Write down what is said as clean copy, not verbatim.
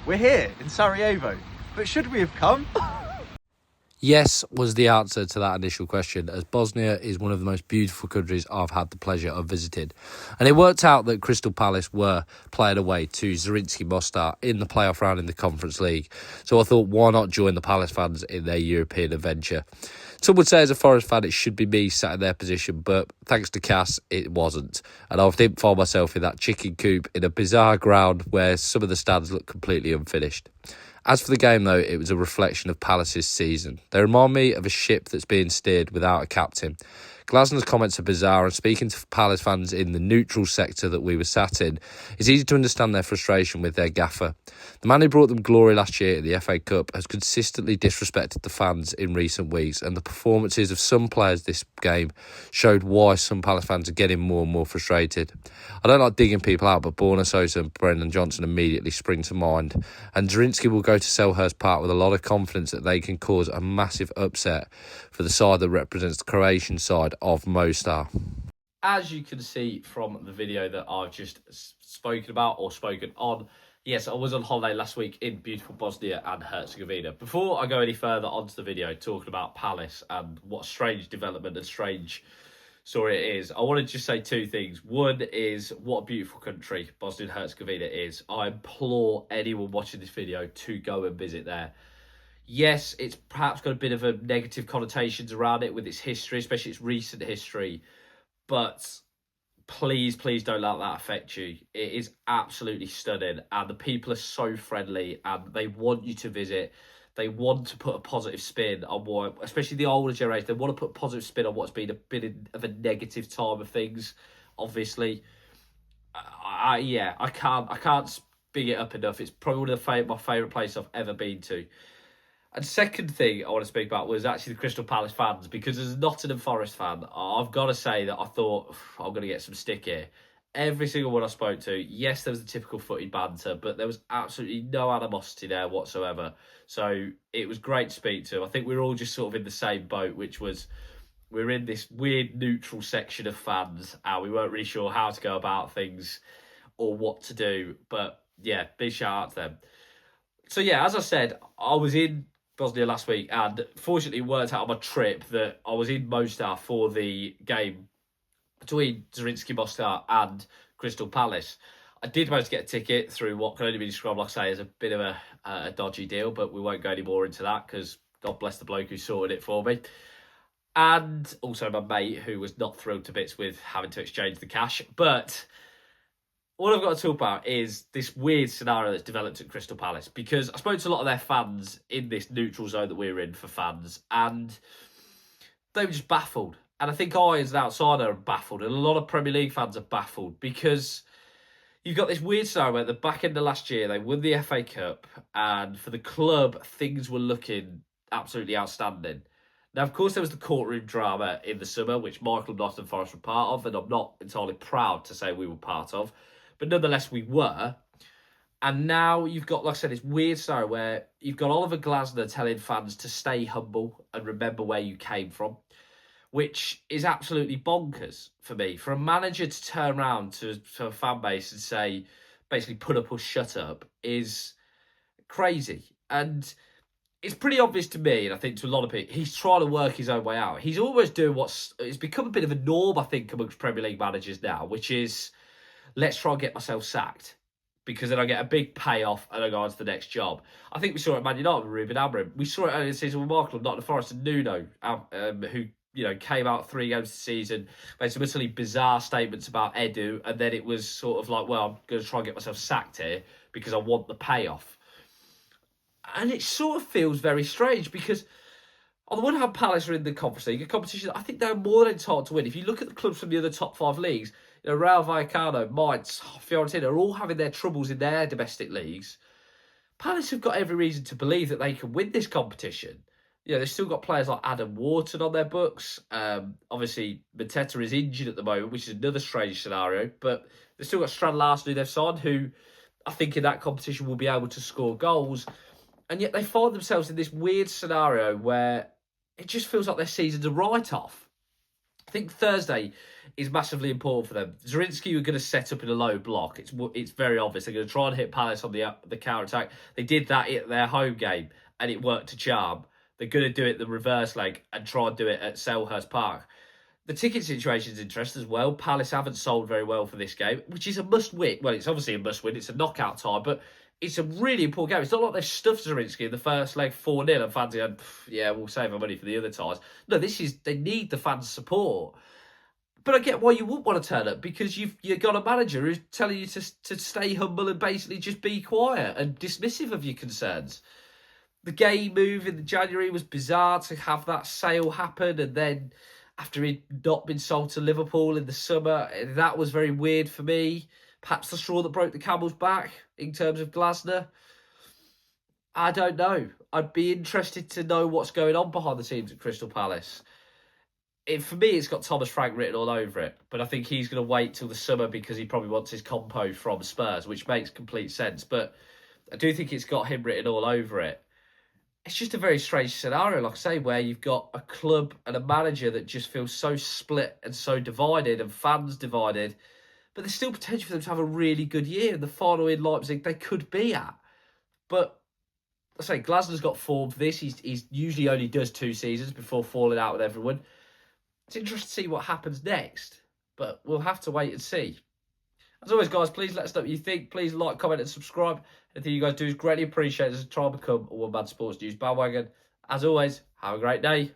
We're here in Sarajevo, but should we have come? Yes was the answer to that initial question, as Bosnia is one of the most beautiful countries I've had the pleasure of visiting. And it worked out that Crystal Palace were playing away to Zrinjski Mostar in the playoff round in the Conference League. So I thought, why not join the Palace fans in their European adventure? Some would say as a Forest fan it should be me sat in their position, but thanks to Cass, it wasn't. And I didn't find myself in that chicken coop in a bizarre ground where some of the stands look completely unfinished. As for the game, though, it was a reflection of Palace's season. They remind me of a ship that's being steered without a captain. Glasner's comments are bizarre, and speaking to Palace fans in the neutral sector that we were sat in, it's easy to understand their frustration with their gaffer. The man who brought them glory last year at the FA Cup has consistently disrespected the fans in recent weeks, and the performances of some players this game showed why some Palace fans are getting more and more frustrated. I don't like digging people out, but Borna Sosa and Brendan Johnson immediately spring to mind, and Zrinjski will go to Selhurst Park with a lot of confidence that they can cause a massive upset for the side that represents the Croatian side of Mostar. As you can see from the video that I've just spoken about or spoken on, yes, I was on holiday last week in beautiful Bosnia and Herzegovina. Before I go any further onto the video talking about Palace and what a strange development and strange story it is, I want to just say two things. One is what a beautiful country Bosnia and Herzegovina is. I implore anyone watching this video to go and visit there. Yes, it's perhaps got a bit of a negative connotations around it with its history, especially its recent history. But please don't let that affect you. It is absolutely stunning. And the people are so friendly and they want you to visit. They want to put a positive spin on what, especially the older generation, they want to put a positive spin on what's been a bit of a negative time of things, obviously. I can't speak it up enough. It's probably my favourite place I've ever been to. And second thing I want to speak about was actually the Crystal Palace fans, because as a Nottingham Forest fan, I've got to say that I thought, I'm going to get some stick here. Every single one I spoke to, yes, there was the typical footy banter, but there was absolutely no animosity there whatsoever. So it was great to speak to. I think we were all just sort of in the same boat, which was we're in this weird neutral section of fans, and we weren't really sure how to go about things or what to do. But yeah, big shout out to them. So yeah, as I said, I was in Bosnia last week, and fortunately it worked out on my trip that I was in Mostar for the game between Zrinjski Mostar and Crystal Palace. I did manage to get a ticket through what can only be described, like I say, as a bit of a dodgy deal, but we won't go any more into that because God bless the bloke who sorted it for me. And also my mate, who was not thrilled to bits with having to exchange the cash. But what I've got to talk about is this weird scenario that's developed at Crystal Palace, because I spoke to a lot of their fans in this neutral zone that we're in for fans, and they were just baffled. And I think I, as an outsider, am baffled, and a lot of Premier League fans are baffled, because you've got this weird scenario where at the back end of last year, they won the FA Cup, and for the club, things were looking absolutely outstanding. Now, of course, there was the courtroom drama in the summer, which Michael and Nottingham Forest were part of, and I'm not entirely proud to say we were part of. But nonetheless, we were. And now you've got, like I said, this weird scenario where you've got Oliver Glasner telling fans to stay humble and remember where you came from, which is absolutely bonkers for me. For a manager to turn around to a fan base and say, basically, put up or shut up, is crazy. And it's pretty obvious to me, and I think to a lot of people, he's trying to work his own way out. He's almost doing it's become a bit of a norm, I think, amongst Premier League managers now, which is, let's try and get myself sacked, because then I get a big payoff and I go on to the next job. I think we saw it at Man United with Ruben Amorim. We saw it earlier this season with Michael, not the Forest and Nuno, who came out 3 games this season, made some utterly bizarre statements about Edu, and then it was sort of like, well, I'm going to try and get myself sacked here because I want the payoff. And it sort of feels very strange, because on the one hand, Palace are in the Conference League, a competition that I think they're more than entitled to win. If you look at the clubs from the other top 5 leagues, Real Vallecano, Mainz, Fiorentina are all having their troubles in their domestic leagues. Palace have got every reason to believe that they can win this competition. They've still got players like Adam Wharton on their books. Obviously, Mateta is injured at the moment, which is another strange scenario. But they've still got Strand Larsen, who they've signed, who I think in that competition will be able to score goals. And yet they find themselves in this weird scenario where it just feels like their season's a write-off. I think Thursday is massively important for them. Zrinski were going to set up in a low block. It's very obvious. They're going to try and hit Palace on the counter-attack. They did that at their home game, and it worked to charm. They're going to do it the reverse leg and try and do it at Selhurst Park. The ticket situation is interesting as well. Palace haven't sold very well for this game, which is a must-win. Well, it's obviously a must-win. It's a knockout time, but it's a really important game. It's not like they've stuffed Zrinski in the first leg 4-0 and fans going, yeah, we'll save our money for the other ties. No, they need the fans' support. But I get why you would want to turn up, because you've got a manager who's telling you to stay humble and basically just be quiet and dismissive of your concerns. The Gay move in January was bizarre, to have that sale happen, and then after he'd not been sold to Liverpool in the summer, that was very weird for me. Perhaps the straw that broke the camel's back in terms of Glasner. I don't know. I'd be interested to know what's going on behind the scenes at Crystal Palace. For me, it's got Thomas Frank written all over it, but I think he's going to wait till the summer because he probably wants his compo from Spurs, which makes complete sense. But I do think it's got him written all over it. It's just a very strange scenario, like I say, where you've got a club and a manager that just feels so split and so divided, and fans divided. But there's still potential for them to have a really good year. And the final in Leipzig, they could be at. But I say, Glasner's got form for this. He's usually only does 2 seasons before falling out with everyone. It's interesting to see what happens next. But we'll have to wait and see. As always, guys, please let us know what you think. Please like, comment, and subscribe. Anything you guys do is greatly appreciated as I try and become a one-man sports news bandwagon. As always, have a great day.